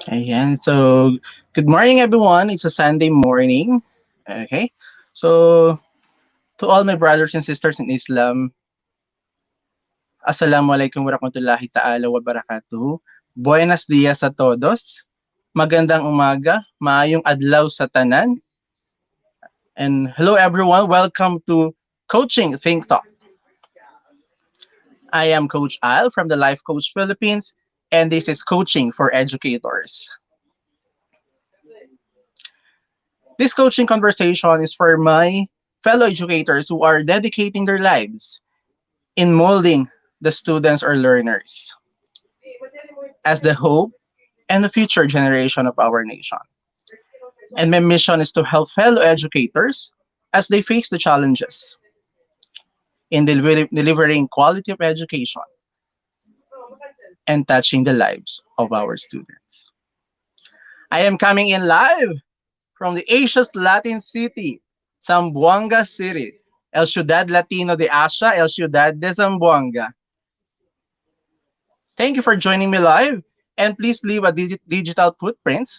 Ayan. So, good morning, everyone. It's a Sunday morning. Okay. So, to all my brothers and sisters in Islam, Assalamualaikum warahmatullahi ta'ala wa barakatuhu. Buenos dias a todos. Magandang umaga. Maayong adlaw sa tanan. And hello, everyone. Welcome to Coaching Think Talk. I am Coach Al from the Life Coach Philippines, and this is Coaching for Educators. This coaching conversation is for my fellow educators who are dedicating their lives in molding the students or learners as the hope and the future generation of our nation. And my mission is to help fellow educators as they face the challenges in delivering quality of education and touching the lives of our students. I am coming in live from the Asia's Latin city, Zamboanga City, El Ciudad Latino de Asia, El Ciudad de Zamboanga. Thank you for joining me live, and please leave a digital footprint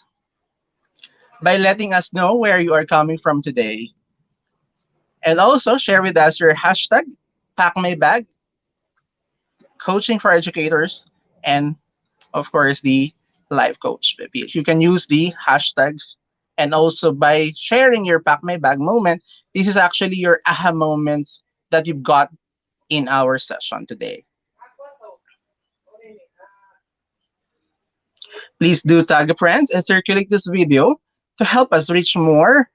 by letting us know where you are coming from today. And also share with us your hashtag, PackMyBag, Coaching for Educators, and of course the Life Coach page. You can use the hashtag, and also by sharing your Pack My Bag moment, this is actually your aha moments that you've got in our session today. Please do tag your friends and circulate this video to help us reach more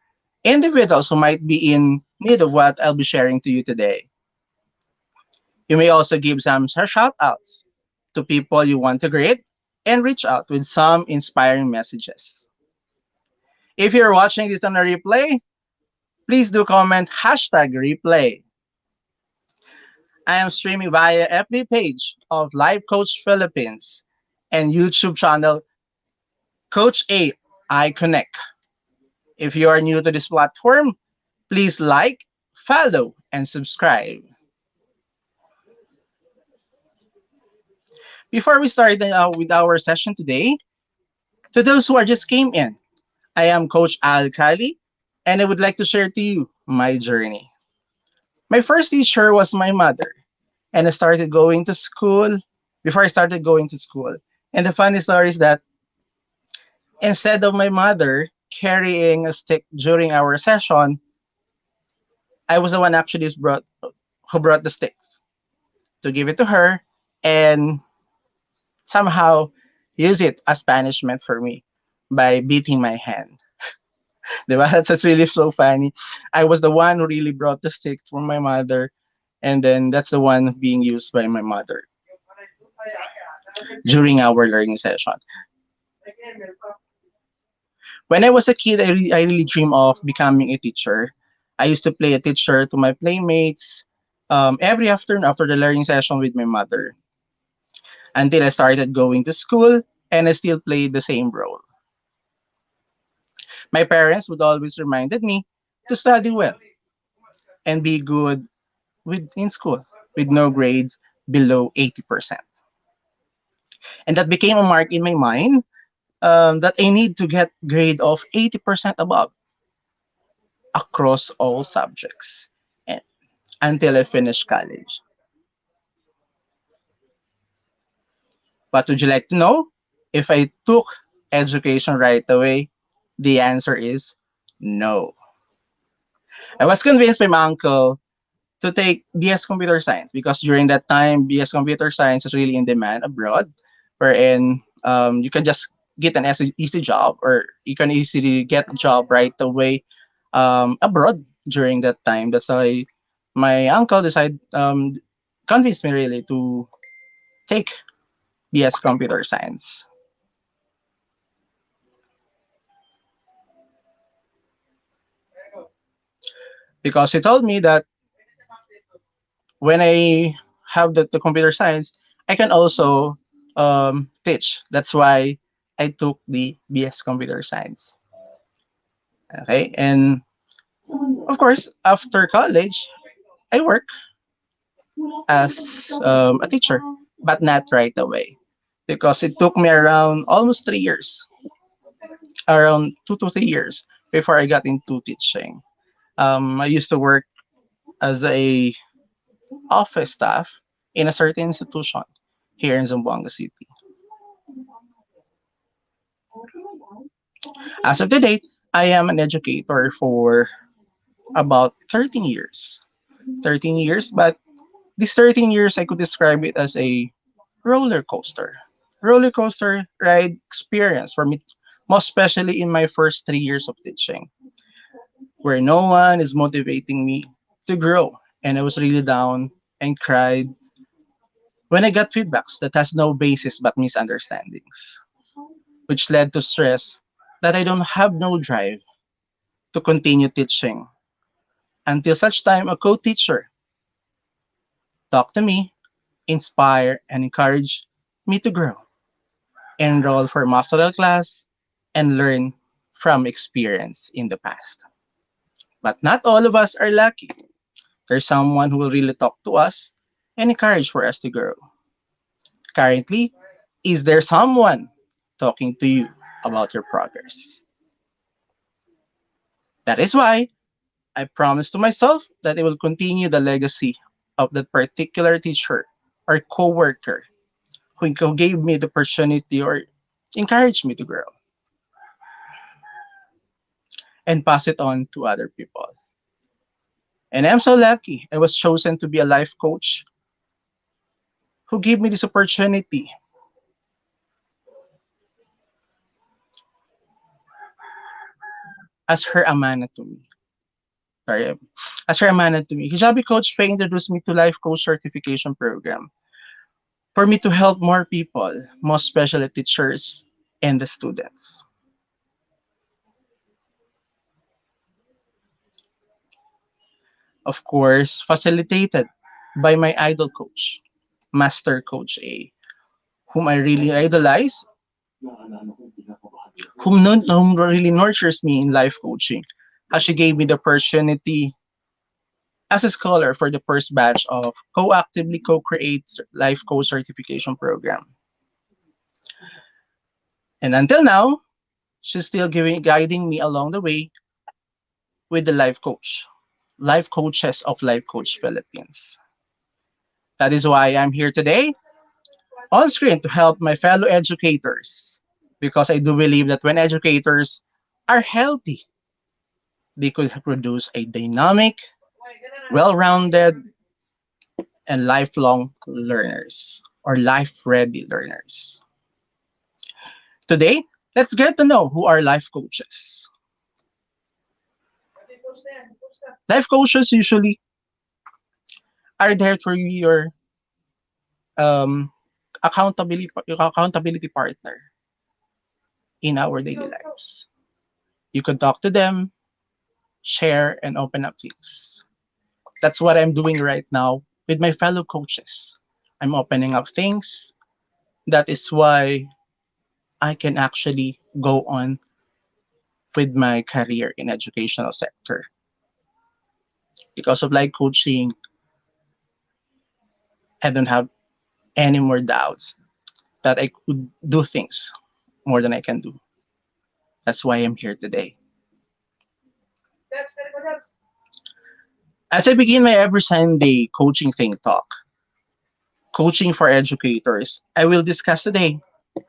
individuals who might be in need of what I'll be sharing to you today. You may also give some shout outs to people you want to greet and reach out with some inspiring messages. If you're watching this on a replay, please do comment hashtag replay. I am streaming via FB page of Live Coach Philippines and YouTube channel Coach A I Connect. If you are new to this platform, please like, follow, and subscribe. Before we start with our session today, to those who are just came in, I am Coach Kalli, and I would like to share to you my journey. My first teacher was my mother, and I started going to school before I started going to school. And the funny story is that instead of my mother carrying a stick during our session, I was the one actually who brought the stick to give it to her and somehow use it as punishment for me by beating my hand. Diba? That's really so funny. I was the one who really brought the stick for my mother, and then that's the one being used by my mother during our learning session. When I was a kid, I really dreamed of becoming a teacher. I used to play a teacher to my playmates every afternoon after the learning session with my mother until I started going to school and I still played the same role. My parents would always reminded me to study well and be good in school with no grades below 80%. And that became a mark in my mind that I need to get grade of 80% above across all subjects and, until I finish college. But would you like to know if I took education right away? The answer is no. I was convinced by my uncle to take BS Computer Science because during that time, BS Computer Science is really in demand abroad, wherein you can just get an easy job or you can easily get a job right away abroad during that time. That's why my uncle decided, convinced me really to take BS Computer Science. Because he told me that when I have the computer science, I can also teach. That's why I took the BS Computer Science. Okay, and of course, after college, I work as a teacher, but not right away. because it took me around almost 3 years, around 2 to 3 years before I got into teaching. I used to work as a office staff in a certain institution here in Zamboanga City. As of today, I am an educator for about 13 years. 13 years, but these 13 years I could describe it as a roller coaster. Roller coaster ride experience for me, most especially in my first 3 years of teaching, where no one is motivating me to grow. And I was really down and cried when I got feedbacks that has no basis but misunderstandings, which led to stress that I don't have no drive to continue teaching until such time a co-teacher talked to me, inspire and encourage me to grow, enroll for masteral class, and learn from experience in the past. But not all of us are lucky. There's someone who will really talk to us and encourage for us to grow. Currently, is there someone talking to you about your progress? That is why I promised to myself that I will continue the legacy of that particular teacher or coworker who gave me the opportunity or encouraged me to grow and pass it on to other people. And I'm so lucky I was chosen to be a life coach who gave me this opportunity as her amana to me. Sorry, as her amana to me. Hijabi Coach Pay introduced me to Life Coach Certification Program for me to help more people, most especially teachers and the students. Of course, facilitated by my idol coach, Master Coach A, whom I really idolize, whom really nurtures me in life coaching, as she gave me the opportunity as a scholar for the first batch of co-actively co-create life coach certification program. And until now, she's still guiding me along the way with the life coach, life coaches of Life Coach Philippines. That is why I'm here today on screen to help my fellow educators, because I do believe that when educators are healthy, they could produce a dynamic, well-rounded, and lifelong learners or life-ready learners. Today, let's get to know who are life coaches. Life coaches usually are there for your um, accountability partner in our daily lives. You can talk to them, share, and open up things. That's what I'm doing right now with my fellow coaches. I'm opening up things. That is why I can actually go on with my career in educational sector. Because of like coaching, I don't have any more doubts that I could do things more than I can do. That's why I'm here today. As I begin my every Sunday coaching thing talk, coaching for educators, I will discuss today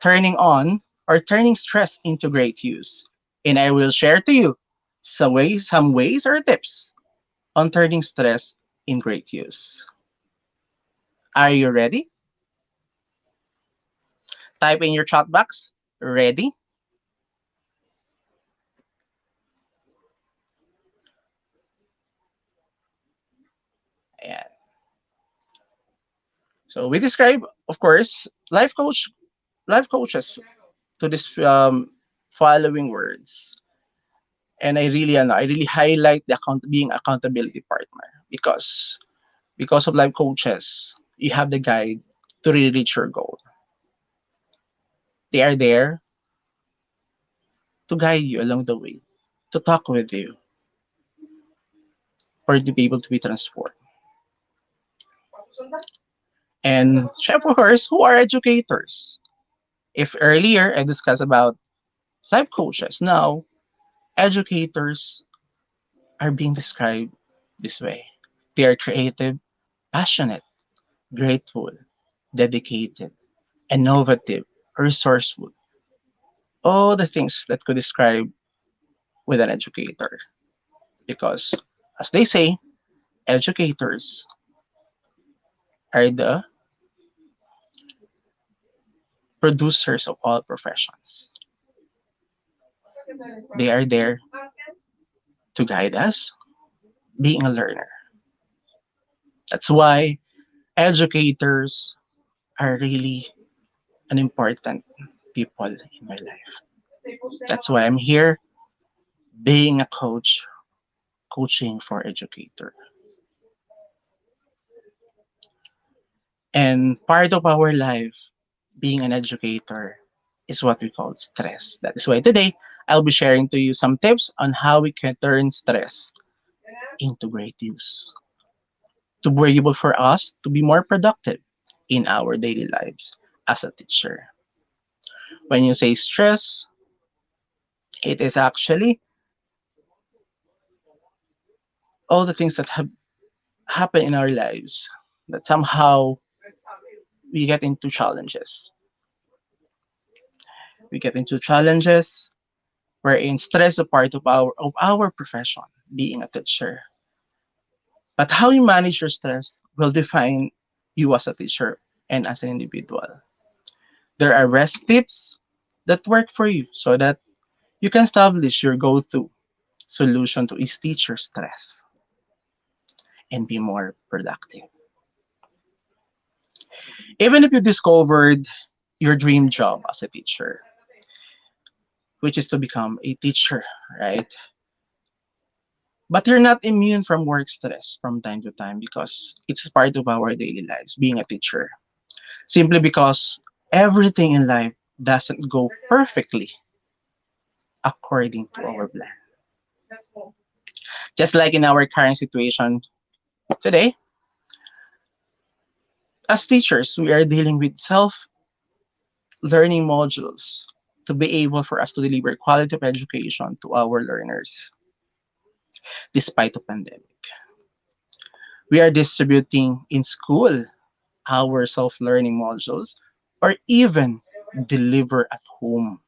turning on or turning stress into great use. And I will share to you some ways or tips on turning stress in great use. Are you ready? Type in your chat box. Ready? And so we describe, of course, life coaches to this following words. And I really highlight the being accountability partner because of life coaches, you have the guide to really reach your goal. They are there to guide you along the way, to talk with you, for you to be able to be transformed. And of course, who are educators? If earlier I discussed about life coaches, now educators are being described this way. They are creative, passionate, grateful, dedicated, innovative, resourceful. All the things that could describe with an educator. Because, as they say, educators are the producers of all professions. They are there to guide us, being a learner. That's why educators are really an important people in my life. That's why I'm here being a coach, coaching for educator. And part of our life, being an educator, is what we call stress. That is why today I'll be sharing to you some tips on how we can turn stress into great use to be able for us to be more productive in our daily lives as a teacher. When you say stress, it is actually all the things that have happened in our lives that somehow we get into challenges. We get into challenges wherein stress is a part of our profession, being a teacher. But how you manage your stress will define you as a teacher and as an individual. There are rest tips that work for you so that you can establish your go-to solution to ease teacher stress and be more productive. Even if you discovered your dream job as a teacher, which is to become a teacher, right? But you're not immune from work stress from time to time because it's part of our daily lives, being a teacher. Simply because everything in life doesn't go perfectly according to our plan. Just like in our current situation today, as teachers, we are dealing with self learning modules to be able for us to deliver quality of education to our learners despite the pandemic. We are distributing in school our self learning modules or even deliver at home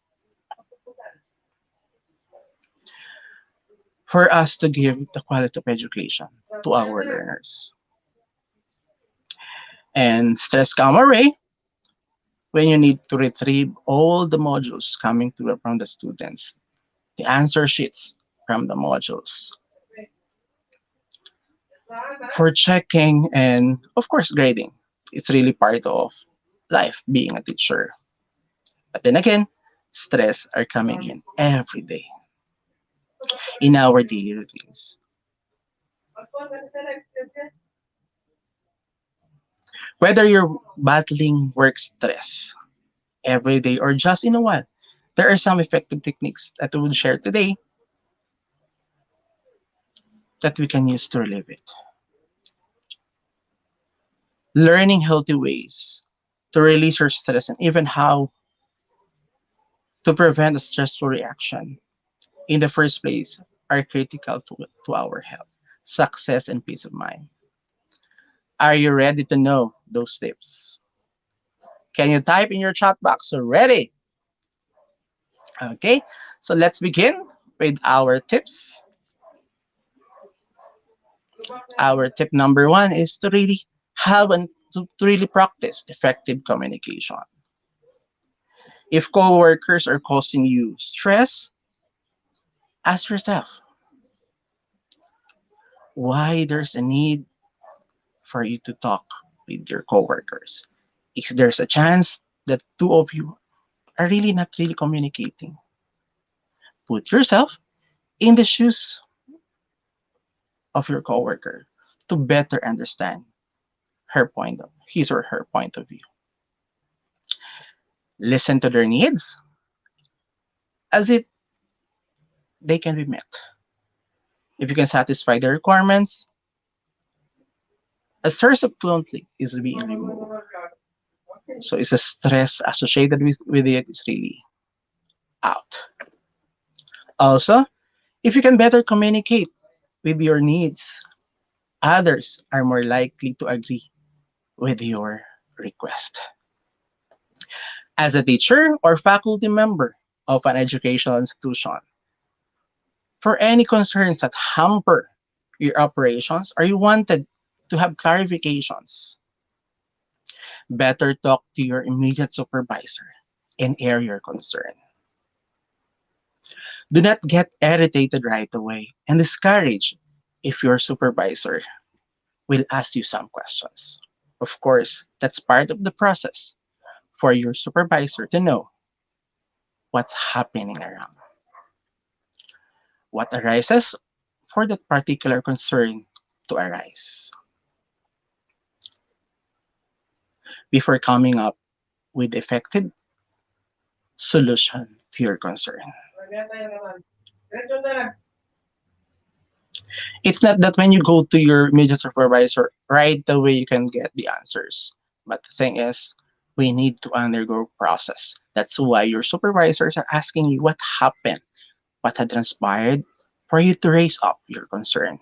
for us to give the quality of education to our learners. And stress come away when you need to retrieve all the modules coming through from the students, the answer sheets from the modules for checking and, of course, grading. It's really part of life being a teacher. But then again, stress are coming in every day in our daily routines. Whether you're battling work stress every day or just in a while, there are some effective techniques that we will share today that we can use to relieve it. Learning healthy ways to release your stress and even how to prevent a stressful reaction in the first place are critical to our health, success, and peace of mind. Are you ready to know those tips? Can you type in your chat box? Ready? Okay, so let's begin with our tips. Our tip number one is to really to really practice effective communication. If coworkers are causing you stress, ask yourself why there's a need for you to talk with your coworkers. Is there's a chance that two of you are really not really communicating? Put yourself in the shoes of your coworker to better understand his or her point of view. Listen to their needs as if they can be met. If you can satisfy the requirements, a source of conflict is being removed. So it's the stress associated with it is really out. Also, if you can better communicate with your needs, others are more likely to agree with your request. As a teacher or faculty member of an educational institution, for any concerns that hamper your operations or you wanted to have clarifications, better talk to your immediate supervisor and air your concern. Do not get irritated right away and discouraged if your supervisor will ask you some questions. Of course, that's part of the process for your supervisor to know what's happening around, what arises for that particular concern to arise before coming up with effective solution to your concern. It's not that when you go to your immediate supervisor, right away you can get the answers. But the thing is, we need to undergo process. That's why your supervisors are asking you what happened, what had transpired for you to raise up your concern.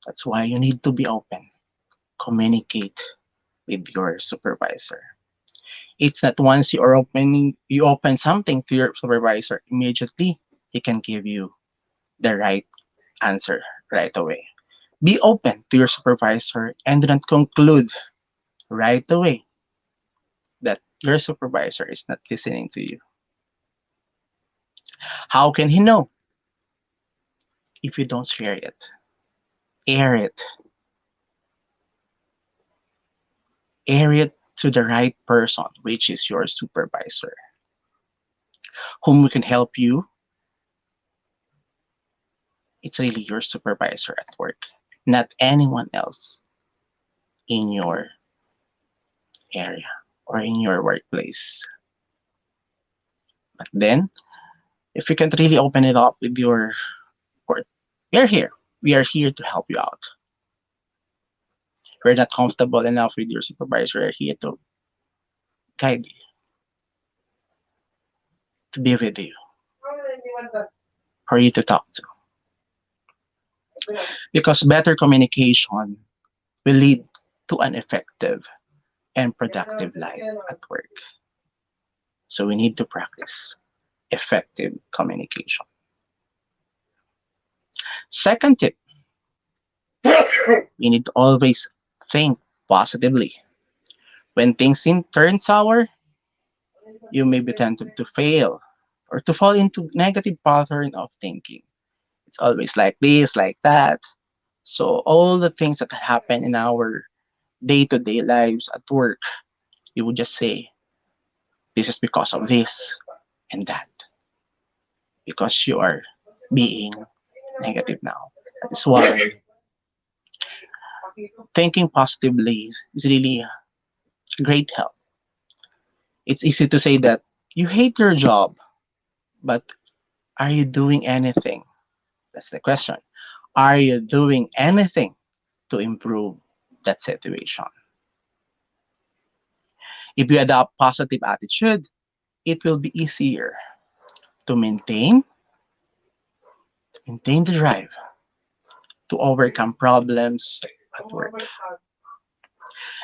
That's why you need to be open, communicate with your supervisor. It's not once you open something to your supervisor immediately, he can give you the right answer right away. Be open to your supervisor and do not conclude right away that your supervisor is not listening to you. How can he know if you don't share it? Air it. Air it to the right person, which is your supervisor, whom can help you. It's really your supervisor at work, not anyone else in your area or in your workplace. But then, if you can't really open it up with your court, we are here. We are here to help you out. We're not comfortable enough with your supervisor. We're here to guide you, to be with you, for you to talk to. Because better communication will lead to an effective and productive life at work. So we need to practice effective communication. Second tip, we need to always think positively. When things seem turn sour, you may be tempted to fail or to fall into negative pattern of thinking. It's always like this, like that. So all the things that happen in our day-to-day lives at work, you would just say, this is because of this and that, because you are being negative now. That's why thinking positively is really a great help. It's easy to say that you hate your job, but are you doing anything? That's the question. Are you doing anything to improve that situation? If you adopt positive attitude, it will be easier to maintain the drive to overcome problems at work.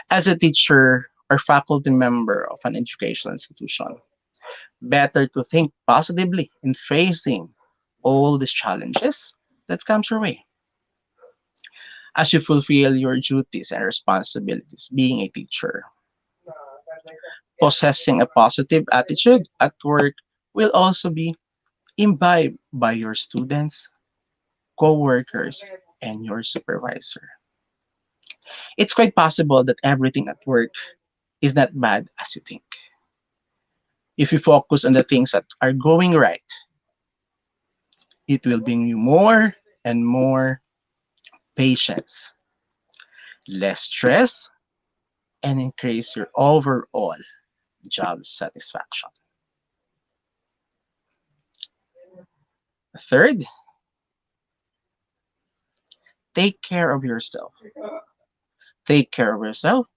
As a teacher or faculty member of an educational institution, better to think positively in facing all these challenges that comes your way as you fulfill your duties and responsibilities being a teacher. Possessing a positive attitude at work will also be imbibed by your students, co-workers, and your supervisor. It's quite possible that everything at work is not bad as you think. If you focus on the things that are going right, it will bring you more and more patience, less stress, and increase your overall job satisfaction. Third, take care of yourself. Take care of yourself.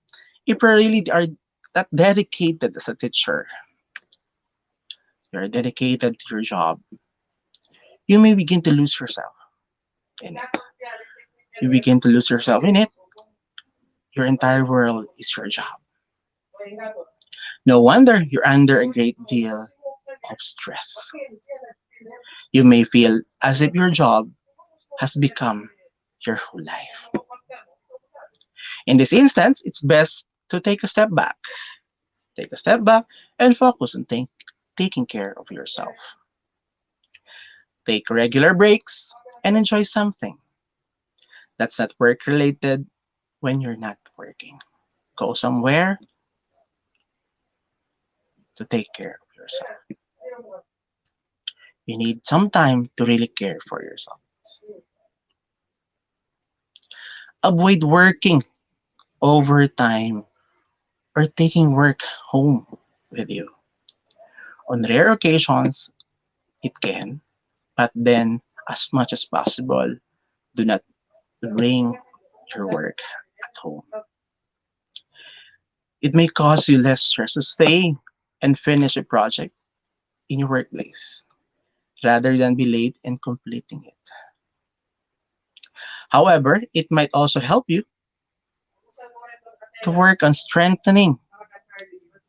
If you really are that dedicated as a teacher, you're dedicated to your job, you may begin to lose yourself in it. You begin to lose yourself in it. Your entire world is your job. No wonder you're under a great deal of stress. You may feel as if your job has become your whole life. In this instance, it's best to take a step back. Take a step back and focus on taking care of yourself. Take regular breaks and enjoy something that's not work related when you're not working. Go somewhere to take care of yourself. You need some time to really care for yourself. Avoid working overtime or taking work home with you. On rare occasions, it can, but then, as much as possible, do not bring your work at home. It may cause you less stress to stay and finish a project in your workplace rather than be late in completing it. However, it might also help you to work on strengthening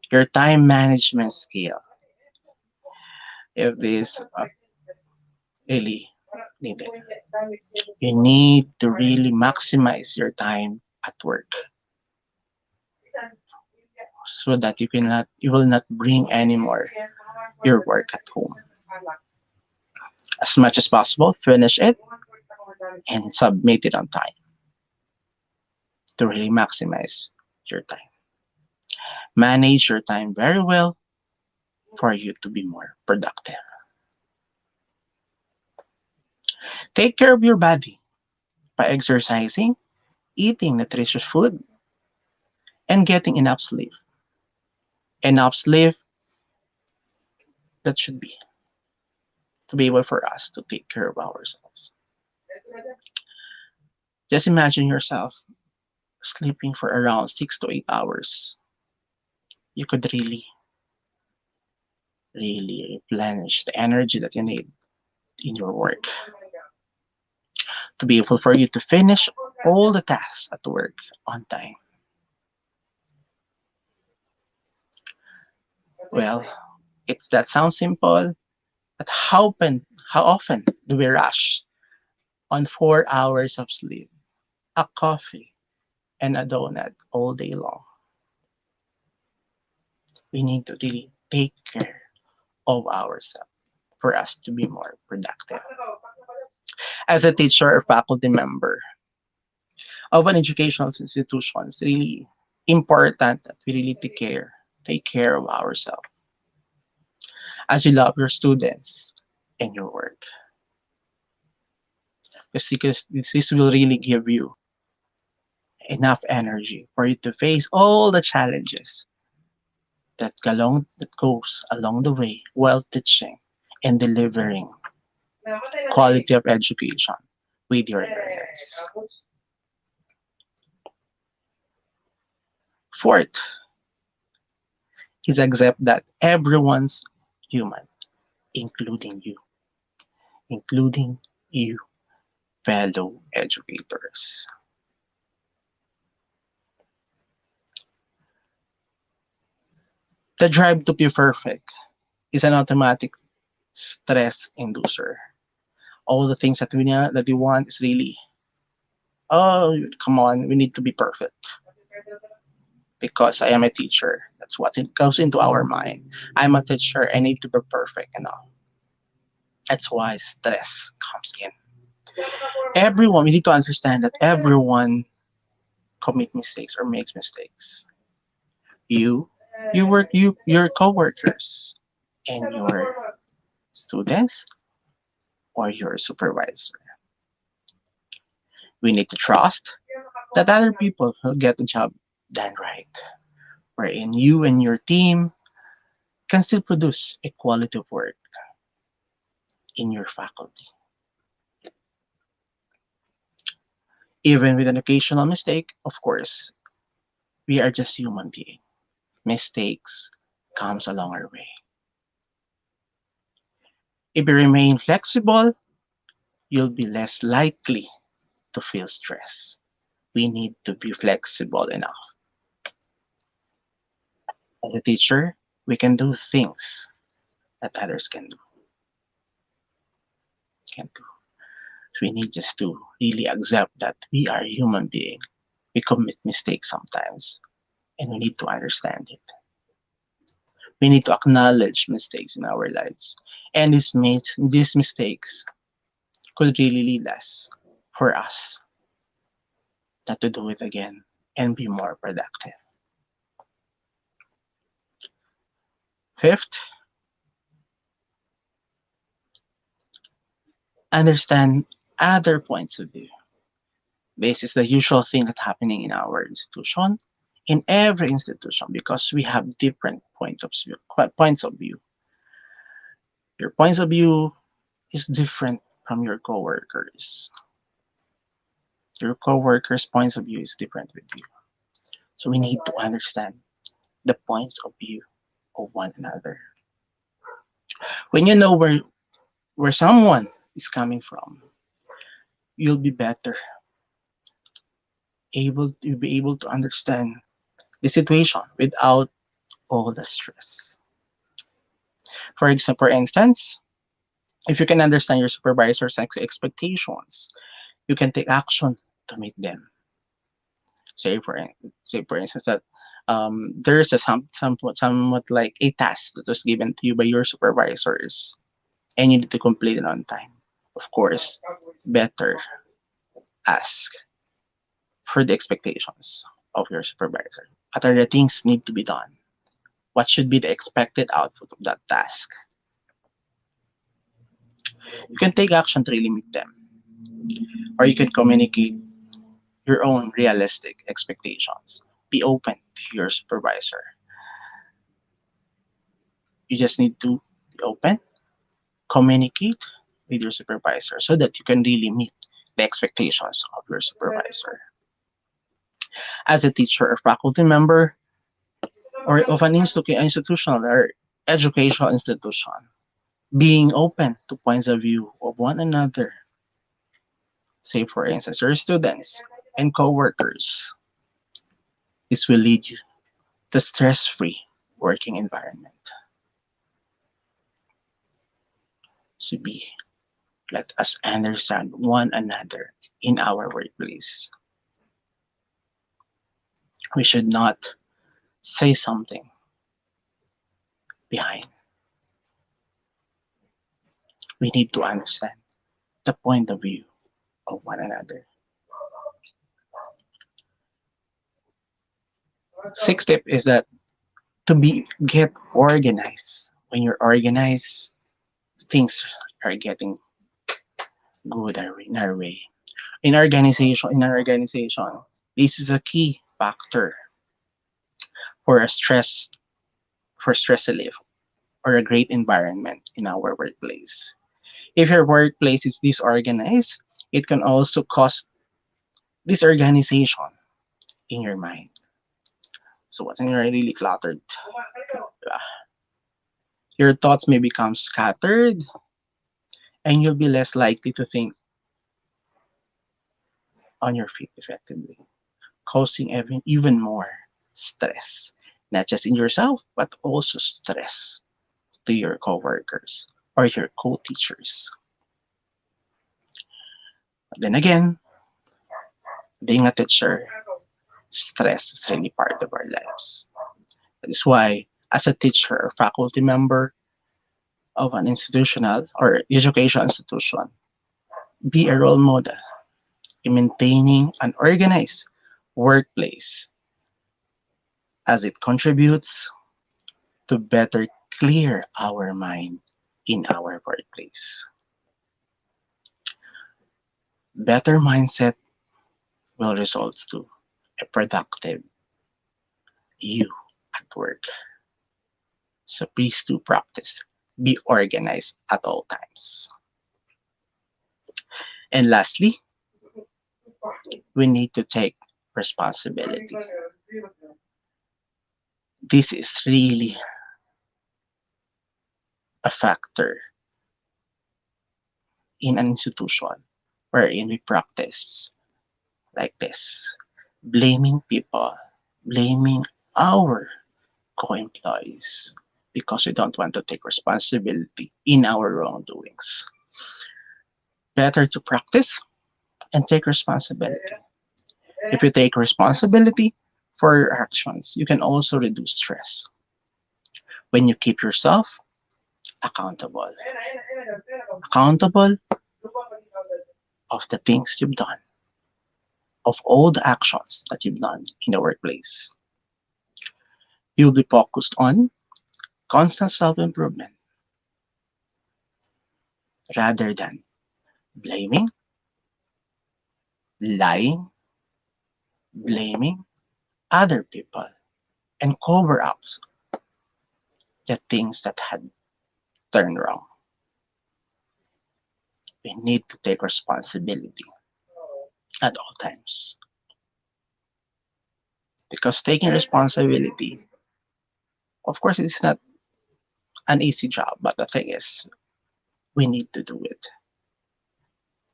your time management skill if this really needed. You need to really maximize your time at work so that you will not bring anymore your work at home. As much as possible, finish it and submit it on time to really maximize your time. Manage your time very well for you to be more productive. Take care of your body by exercising, eating nutritious food, and getting enough sleep. Enough sleep that should be to be able for us to take care of ourselves. Just imagine yourself sleeping for around 6 to 8 hours. You could really replenish the energy that you need in your work to be able for you to finish all the tasks at work on time. Well, it's that sounds simple, but how often do we rush on 4 hours of sleep, a coffee, and a donut all day long? We need to really take care of ourselves for us to be more productive. As a teacher or faculty member of an educational institution, it's really important that we really take care of ourselves as you love your students and your work. Because this will really give you enough energy for you to face all the challenges that goes along the way while teaching and delivering quality of education with your learners. Fourth is accept that everyone's human, including you, including you, fellow educators. The drive to be perfect is an automatic stress inducer. All the things that we want is really, oh, come on, we need to be perfect because I am a teacher. That's what it goes into our mind. I'm a teacher. I need to be perfect and all. That's why stress comes in. Everyone, we need to understand that everyone commit mistakes or makes mistakes. You, your coworkers, and your students or your supervisor. We need to trust that other people will get the job done right, wherein you and your team can still produce a quality of work in your faculty. Even with an occasional mistake, of course, We are just human beings. Mistakes comes along our way. If you remain flexible, you'll be less likely to feel stress. We need to be flexible enough. As a teacher, we can do things that others can't do. So we need just to really accept that we are human beings. We commit mistakes sometimes, and we need to understand it. We need to acknowledge mistakes in our lives. And these mistakes could really lead us for us not to do it again and be more productive. Fifth, understand other points of view. This is the usual thing that's happening in our institution, in every institution, because we have different points of view. Your points of view is different from your coworkers. Your coworkers' points of view is different with you. So we need to understand the points of view of one another. When you know where someone is coming from, you'll be better able to understand the situation without all the stress. For instance, if you can understand your supervisor's expectations, you can take action to meet them. Say for say for instance that there's a somewhat like a task that was given to you by your supervisors, and you need to complete it on time. Of course, better ask for the expectations of your supervisor. What are the things need to be done? What should be the expected output of that task? You can take action to really meet them, or you can communicate your own realistic expectations. Be open to your supervisor. You just need to be open, communicate with your supervisor so that you can really meet the expectations of your supervisor. As a teacher or faculty member or of an institutional or educational institution, being open to points of view of one another, say for instance, your students and co-workers, this will lead you to stress-free working environment. So let us understand one another in our workplace. We should not say something behind. We need to understand the point of view of one another. Sixth tip is that get organized. When you're organized, things are getting good in our way. In our organization, this is a key factor for a stress relief or a great environment in our workplace. If your workplace is disorganized, it can also cause disorganization in your mind. So when you're really cluttered, your thoughts may become scattered and you'll be less likely to think on your feet effectively, causing even more stress, not just in yourself, but also stress to your coworkers or your co-teachers. Then again, being a teacher, stress is really part of our lives. That is why, as a teacher or faculty member of an institutional or educational institution, be a role model in maintaining an organized workplace as it contributes to better clear our mind in our workplace. Better mindset will result to a productive you at work. So please do practice. Be organized at all times. And lastly, we need to take responsibility. This is really a factor in an institution wherein we practice like this, blaming people, blaming our co-employees because we don't want to take responsibility in our wrongdoings. Better to practice and take responsibility. If you take responsibility for your actions, you can also reduce stress when you keep yourself accountable. Accountable of the things you've done, of all the actions that you've done in the workplace. You'll be focused on constant self improvement rather than blaming, lying, blaming other people, and cover ups the things that had turned wrong. We need to take responsibility at all times because taking responsibility, of course, it's not an easy job, but the thing is, we need to do it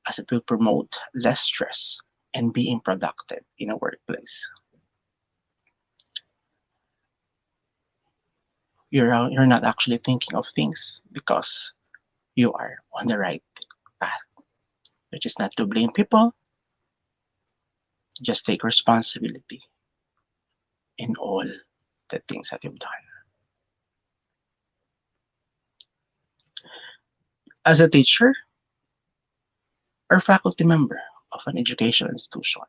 as it will promote less stress and being productive in a workplace. You're not actually thinking of things because you are on the right path, which is not to blame people, just take responsibility in all the things that you've done. As a teacher or faculty member of an educational institution,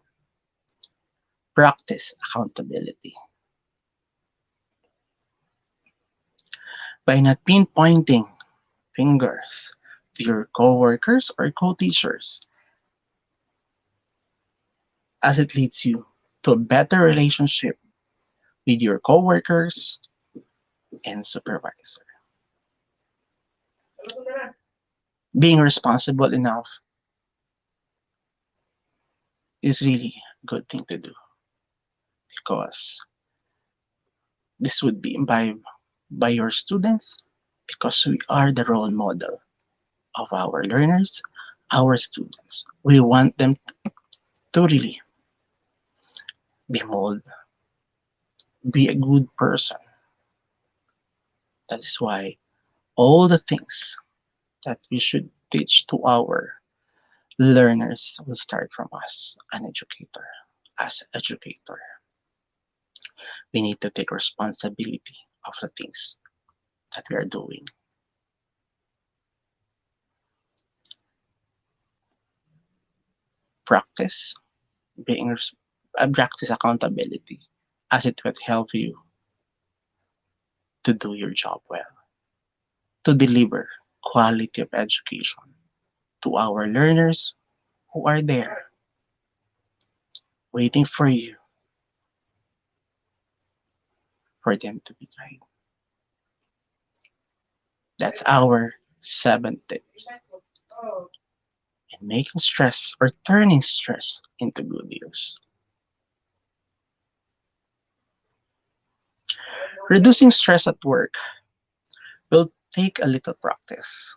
practice accountability by not pinpointing fingers to your coworkers or co-teachers as it leads you to a better relationship with your coworkers and supervisor. Being responsible enough is really a good thing to do because this would be imbibed by your students because we are the role model of our learners, our students. We want them to really be molded, be a good person. That is why all the things that we should teach to our learners will start from us, an educator. As an educator, we need to take responsibility of the things that we are doing. Practice being practice accountability as it will help you to do your job well, to deliver quality of education to our learners who are there waiting for you for them to be guided. That's our seventh tip in making stress or turning stress into good use. Reducing stress at work will take a little practice,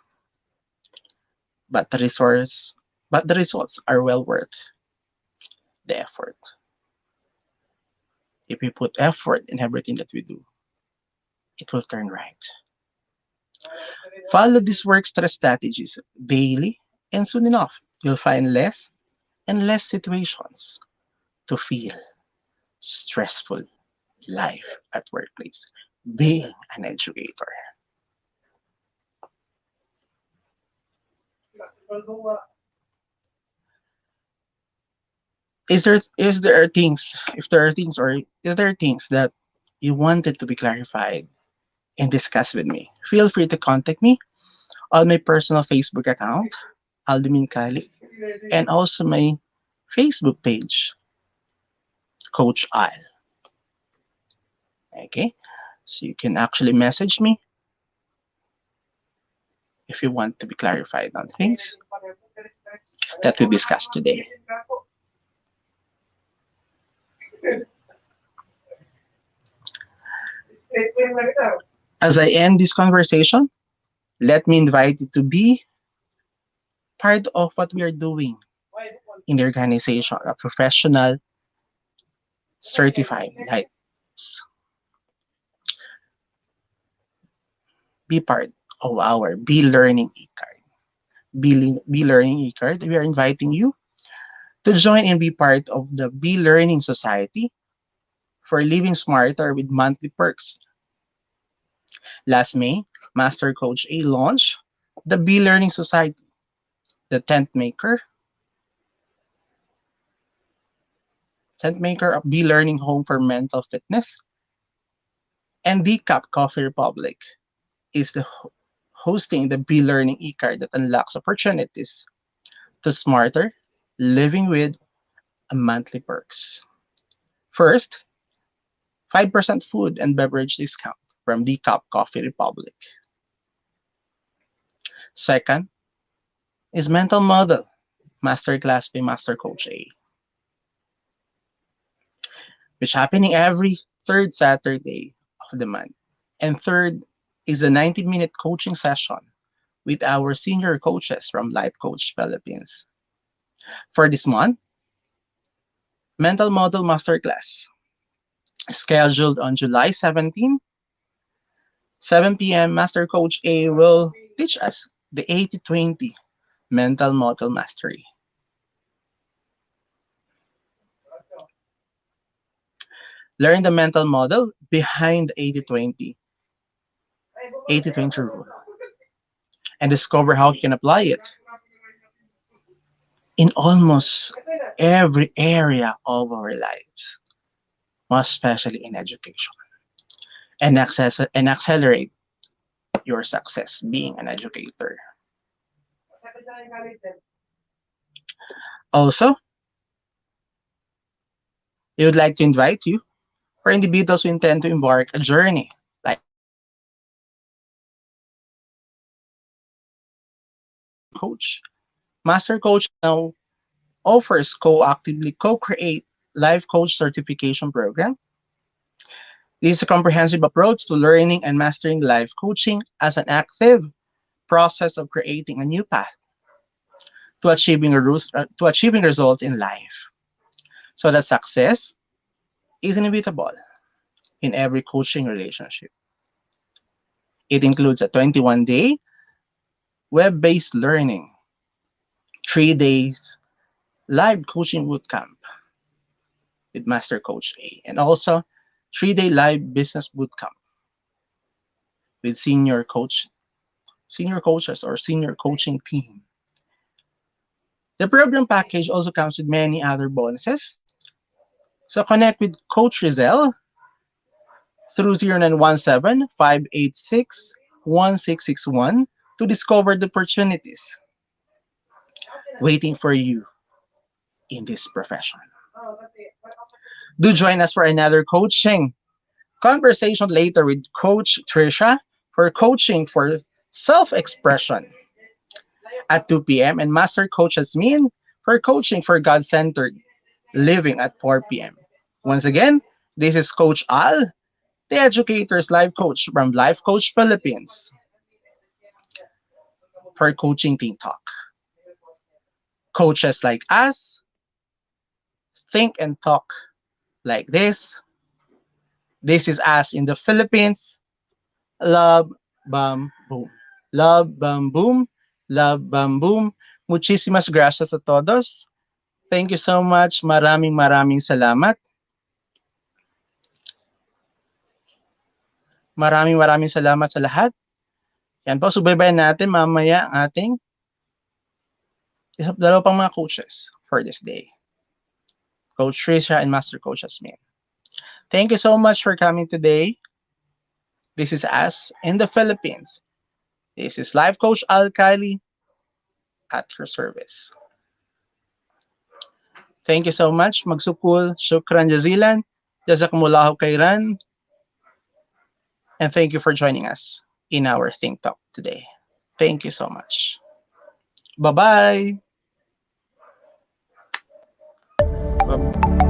but the results are well worth the effort. If we put effort in everything that we do, it will turn right. Follow these work stress strategies daily, and soon enough, you'll find less and less situations to feel stressful life at workplace. Being an educator. Is there things if there are things or is there things that you wanted to be clarified and discussed with me? Feel free to contact me on my personal Facebook account, Aldemin Kali, and also my Facebook page, Coach Al. Okay, so you can actually message me if you want to be clarified on things that we discussed today. As I end this conversation, let me invite you to be part of what we are doing in the organization, a professional certified like be part of our Be Learning e-card. Be Learning e-card, we are inviting you to join and be part of the Be Learning Society for living smarter with monthly perks. Last May, Master Coach A launched the Be Learning Society, the tent maker of Be Learning Home for Mental Fitness, and the Cup Coffee Republic is the hosting the Be Learning e-card that unlocks opportunities to smarter living with a monthly perks. First, 5% food and beverage discount from the Cup Coffee Republic. Second is Mental Model Masterclass by Master Coach A, which happening every third Saturday of the month. And third is a 90-minute coaching session with our senior coaches from Life Coach Philippines. For this month, Mental Model Masterclass scheduled on July 17, 7 p.m. Master Coach A will teach us the 80-20 mental model mastery. Learn the mental model behind the 80-20 rule and discover how you can apply it in almost every area of our lives, most especially in education, and accelerate your success being an educator. Also, we would like to invite you for individuals who intend to embark a journey like coach. Master Coach now offers co-actively co-create life coach certification program. This is a comprehensive approach to learning and mastering life coaching as an active process of creating a new path to achieving results in life. So that success is inevitable in every coaching relationship. It includes a 21-day web-based learning, 3 days live coaching bootcamp with Master Coach A, and also 3-day live business bootcamp with senior coaches or senior coaching team. The program package also comes with many other bonuses. So connect with Coach Rizal through 0917-586-1661 to discover the opportunities waiting for you in this profession. Do join us for another coaching conversation later with Coach Trisha for coaching for self-expression at 2 p.m. and Master Coach Asmin for coaching for God-centered living at 4 p.m. Once again, this is Coach Al, the educator's life coach from Life Coach Philippines for Coaching Team Talk. Coaches like us think and talk like this. This is us in the Philippines. Love, bam, boom. Love, bam, boom. Love, bam, boom. Muchísimas gracias a todos. Thank you so much. Maraming salamat. Maraming salamat sa lahat. Yan po, subaybayan natin mamaya ang ating dalawa pang mga coaches for this day. Coach Trisha and Master Coach Asmin. Thank you so much for coming today. This is us in the Philippines. This is Life Coach Kalli at your service. Thank you so much. Magsukul. Shukran jazilan. Jazakumullahu khairan. And thank you for joining us in our Think Talk today. Thank you so much. Bye-bye. Bye-bye.